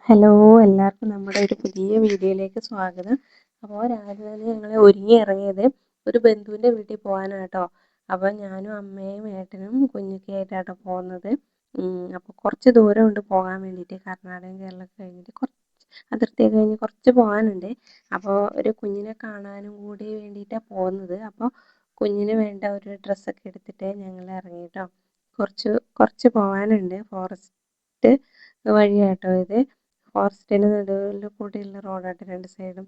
Hello, എല്ലാവർക്കും നമ്മുടെ ഒരു പുതിയ വീഡിയോയിലേക്ക് സ്വാഗതം. അപ്പോൾ രാവിലെ തന്നെ ഞങ്ങൾ ഒരുങ്ങി ഇറങ്ങിയത് ഒരു ബന്ധുവിൻ്റെ വീട്ടിൽ പോകാനാണ് കേട്ടോ. അപ്പോൾ ഞാനും അമ്മയും ഏട്ടനും കുഞ്ഞൊക്കെ ആയിട്ടാട്ടോ പോകുന്നത്. അപ്പോൾ കുറച്ച് ദൂരമുണ്ട് പോകാൻ വേണ്ടിയിട്ട്. കർണാടകയും കേരളമൊക്കെ കഴിഞ്ഞിട്ട് കുറച്ച് അതിർത്തിയൊക്കെ കഴിഞ്ഞ് കുറച്ച് പോകാനുണ്ട്. അപ്പോൾ ഒരു കുഞ്ഞിനെ കാണാനും കൂടി വേണ്ടിയിട്ടാണ് പോകുന്നത്. അപ്പോൾ കുഞ്ഞിന് വേണ്ട ഒരു ഡ്രസ്സൊക്കെ എടുത്തിട്ട് ഞങ്ങൾ ഇറങ്ങി കേട്ടോ. കുറച്ച് കുറച്ച് പോകാനുണ്ട്. ഫോറസ്റ്റ് വഴിയാട്ടോ ഇത്. ഫോറസ്റ്റിന് നടുവിൽ കൂടിയുള്ള റോഡായിട്ട് രണ്ട് സൈഡും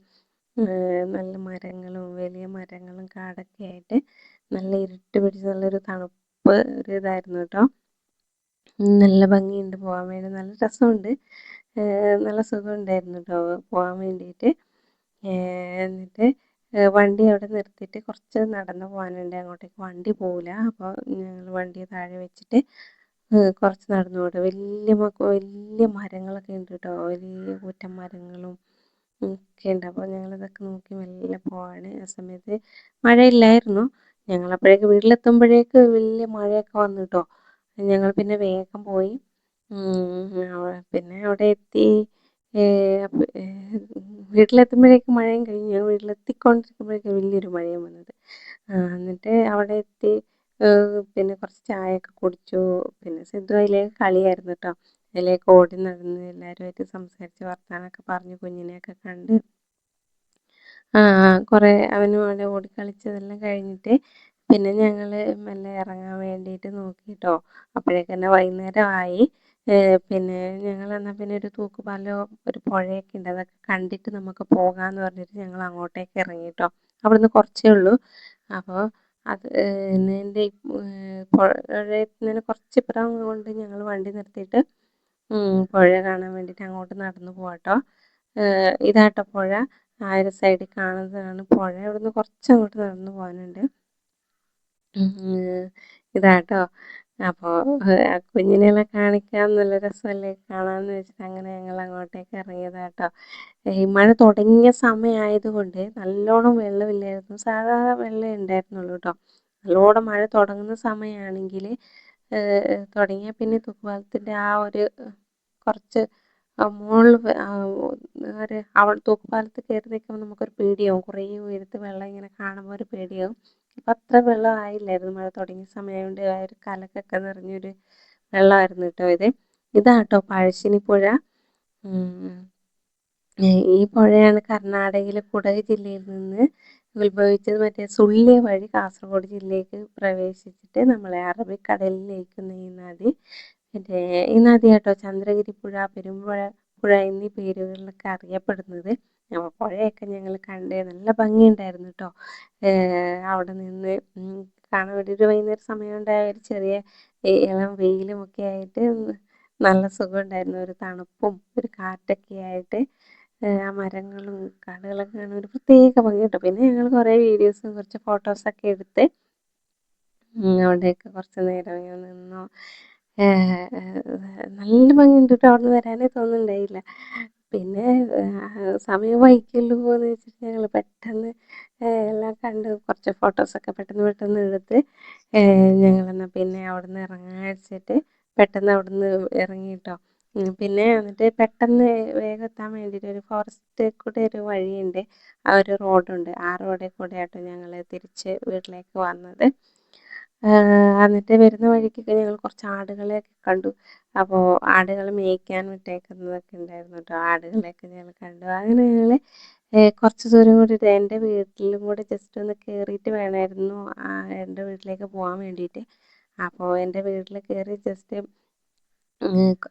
നല്ല മരങ്ങളും വലിയ മരങ്ങളും കാടൊക്കെ ആയിട്ട് നല്ല ഇരുട്ട് പിടിച്ച് നല്ലൊരു തണുപ്പ് ഒരു ഇതായിരുന്നു കേട്ടോ. നല്ല ഭംഗിയുണ്ട് പോകാൻ വേണ്ടി, നല്ല രസമുണ്ട്, നല്ല സുഖമുണ്ടായിരുന്നു കേട്ടോ പോകാൻ വേണ്ടിയിട്ട്. എന്നിട്ട് വണ്ടി അവിടെ നിർത്തിയിട്ട് കുറച്ച് നടന്ന് പോകാനുണ്ട്, അങ്ങോട്ടേക്ക് വണ്ടി പോവില്ല. അപ്പോൾ ഞങ്ങൾ വണ്ടി താഴെ വെച്ചിട്ട് കുറച്ച് നടന്നു പോട്ടെ. വലിയ മരങ്ങളൊക്കെ ഉണ്ട് കേട്ടോ, വലിയ കൂറ്റൻ മരങ്ങളും ഒക്കെ ഉണ്ട്. അപ്പോൾ ഞങ്ങളിതൊക്കെ നോക്കി മെല്ലെ പോവാണ്. ആ സമയത്ത് മഴയില്ലായിരുന്നു. ഞങ്ങളപ്പോഴേക്ക് വീട്ടിലെത്തുമ്പോഴേക്ക് വലിയ മഴയൊക്കെ വന്നു കേട്ടോ. ഞങ്ങൾ പിന്നെ വേഗം പോയി. പിന്നെ അവിടെ എത്തി. വീട്ടിലെത്തുമ്പോഴേക്കും മഴയും കഴിഞ്ഞു. ഞാൻ വീട്ടിലെത്തിക്കൊണ്ടിരിക്കുമ്പോഴേക്കും വലിയൊരു മഴയും വന്നത്. എന്നിട്ട് അവിടെ എത്തി. പിന്നെ കുറച്ച് ചായയൊക്കെ കുടിച്ചു. പിന്നെ സിദ്ധു അതിലേക്ക് കളിയായിരുന്നു കേട്ടോ. അതിലേക്ക് ഓടി നടന്ന് എല്ലാവരുമായിട്ട് സംസാരിച്ച് വർത്താനമൊക്കെ പറഞ്ഞ് കുഞ്ഞിനെയൊക്കെ കണ്ട് കുറേ അവനും അവിടെ ഓടിക്കളിച്ചതെല്ലാം കഴിഞ്ഞിട്ട് പിന്നെ ഞങ്ങൾ മെല്ലെ ഇറങ്ങാൻ വേണ്ടിയിട്ട് നോക്കി കേട്ടോ. അപ്പോഴേക്ക് തന്നെ വൈകുന്നേരമായി. പിന്നെ ഞങ്ങൾ എന്നാൽ പിന്നെ ഒരു തൂക്കുപാലോ ഒരു പുഴയൊക്കെ ഉണ്ട്, അതൊക്കെ കണ്ടിട്ട് നമുക്ക് പോകാമെന്ന് പറഞ്ഞിട്ട് ഞങ്ങൾ അങ്ങോട്ടേക്ക് ഇറങ്ങി കേട്ടോ. അവിടുന്ന് കുറച്ചേ ഉള്ളൂ. അപ്പോൾ അത് എൻ്റെ പുഴയിൽ കുറച്ച് ഇപ്പുറം കൊണ്ട് ഞങ്ങൾ വണ്ടി നിർത്തിയിട്ട് പുഴ കാണാൻ വേണ്ടിയിട്ട് അങ്ങോട്ട് നടന്നു പോവാട്ടോ. ഇതാട്ടോ പുഴ, ആ ഒരു സൈഡിൽ കാണുന്നതാണ് പുഴ. ഇവിടുന്ന് കുറച്ച് അങ്ങോട്ട് നടന്നു പോകാനുണ്ട്. ഇതാട്ടോ. അപ്പോൾ കുഞ്ഞിനെല്ലാം കാണിക്കാൻ നല്ല രസമല്ലേ കാണാമെന്ന് വെച്ചിട്ട് അങ്ങനെ ഞങ്ങൾ അങ്ങോട്ടേക്ക് ഇറങ്ങിയതാട്ടോ. ഈ മഴ തുടങ്ങിയ സമയമായതുകൊണ്ട് നല്ലോണം വെള്ളമില്ലായിരുന്നു, സാധാ വെള്ളം ഉണ്ടായിരുന്നുള്ളൂ കേട്ടോ. നല്ലോണം മഴ തുടങ്ങുന്ന സമയമാണെങ്കിൽ തുടങ്ങിയാൽ പിന്നെ തൂക്കുപാലത്തിൻ്റെ ആ ഒരു കുറച്ച് മുകളിൽ ഒരു തൂക്കുപാലത്ത് കയറി നിൽക്കുമ്പോൾ നമുക്കൊരു പേടിയാവും. കുറേ ഉയരത്ത് വെള്ളം ഇങ്ങനെ കാണുമ്പോൾ ഒരു പേടിയാവും. അപ്പം അത്ര വെള്ളം ആയില്ലായിരുന്നു, മഴ തുടങ്ങിയ സമയമായതുകൊണ്ട്. ആ ഒരു കലക്കൊക്കെ നിറഞ്ഞൊരു വെള്ളമായിരുന്നു കേട്ടോ. ഇതാട്ടോ പഴശ്ശിനി പുഴ. ഈ പുഴയാണ് കർണാടകയിലെ കുടക് ജില്ലയിൽ നിന്ന് ഉത്ഭവിച്ചത്. മറ്റേ സുള്ളിയ വഴി കാസർഗോഡ് ജില്ലയിലേക്ക് പ്രവേശിച്ചിട്ട് നമ്മളെ അറബിക്കടലിലേക്കുന്ന ഈ നദി. ഈ നദി കേട്ടോ ചന്ദ്രഗിരി പുഴ, പുഴ എന്നീ പേരുകളിലൊക്കെ അറിയപ്പെടുന്നത്. പുഴയൊക്കെ ഞങ്ങൾ കണ്ട് നല്ല ഭംഗിയുണ്ടായിരുന്നു കേട്ടോ. അവിടെ നിന്ന് കാണാൻ വേണ്ടി ഒരു വൈകുന്നേരം സമയം ഉണ്ടായ ഒരു ചെറിയ ഇളം വെയിലും ഒക്കെ ആയിട്ട് നല്ല സുഖമുണ്ടായിരുന്നു. ഒരു തണുപ്പും ഒരു കാറ്റൊക്കെ ആയിട്ട് ആ മരങ്ങളും കാടുകളൊക്കെ കാണാൻ ഒരു പ്രത്യേക ഭംഗി കേട്ടോ. പിന്നെ ഞങ്ങൾ കുറേ വീഡിയോസും കുറച്ച് ഫോട്ടോസൊക്കെ എടുത്ത് അവിടെയൊക്കെ കുറച്ച് നേരം ഇങ്ങനെ നിന്നു. നല്ല ഭംഗിയുണ്ട് കേട്ടോ, അവിടെ നിന്ന് വരാനേ തോന്നുന്നുണ്ടായില്ല. പിന്നെ സമയം വൈകിയല്ലോ എന്ന് വെച്ചിട്ട് ഞങ്ങൾ പെട്ടെന്ന് എല്ലാം കണ്ട് കുറച്ച് ഫോട്ടോസൊക്കെ പെട്ടെന്ന് എടുത്ത് ഞങ്ങളെന്നാൽ പിന്നെ അവിടെ നിന്ന് ഇറങ്ങാൻ വെച്ചിട്ട് പെട്ടെന്ന് അവിടെ നിന്ന് ഇറങ്ങി കേട്ടോ. പിന്നെ എന്നിട്ട് പെട്ടെന്ന് വേഗം എത്താൻ വേണ്ടിയിട്ട് ഒരു ഫോറസ്റ്റ് കൂടെ ഒരു വഴിയുണ്ട്, ആ ഒരു റോഡുണ്ട്, ആ റോഡിൽ കൂടെ ആട്ടോ ഞങ്ങൾ തിരിച്ച് വീട്ടിലേക്ക് വന്നത്. എന്നിട്ട് വരുന്ന വഴിക്കൊക്കെ ഞങ്ങൾ കുറച്ച് ആടുകളെയൊക്കെ കണ്ടു. അപ്പോൾ ആടുകൾ മേയ്ക്കാൻ വിട്ടേക്കുന്നതൊക്കെ ഉണ്ടായിരുന്നു കേട്ടോ. ആടുകളെയൊക്കെ ഞങ്ങൾ കണ്ടു. അങ്ങനെ ഞങ്ങൾ കുറച്ച് ദൂരം കൂടി എൻ്റെ വീട്ടിലും കൂടെ ജസ്റ്റ് ഒന്ന് കയറിയിട്ട് വേണമായിരുന്നു എൻ്റെ വീട്ടിലേക്ക് പോകാൻ വേണ്ടിയിട്ട്. അപ്പോൾ എൻ്റെ വീട്ടിൽ കയറി ജസ്റ്റ്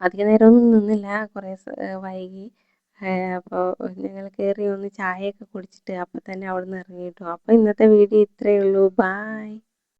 അധിക നേരമൊന്നും നിന്നില്ല, കുറേ വൈകി. അപ്പോൾ ഞങ്ങൾ കയറി ഒന്ന് ചായയൊക്കെ കുടിച്ചിട്ട് അപ്പം തന്നെ അവിടെ നിന്ന് ഇറങ്ങി കേട്ടോ. അപ്പോൾ ഇന്നത്തെ വീഡിയോ ഇത്രയേ ഉള്ളൂ. ബായ്.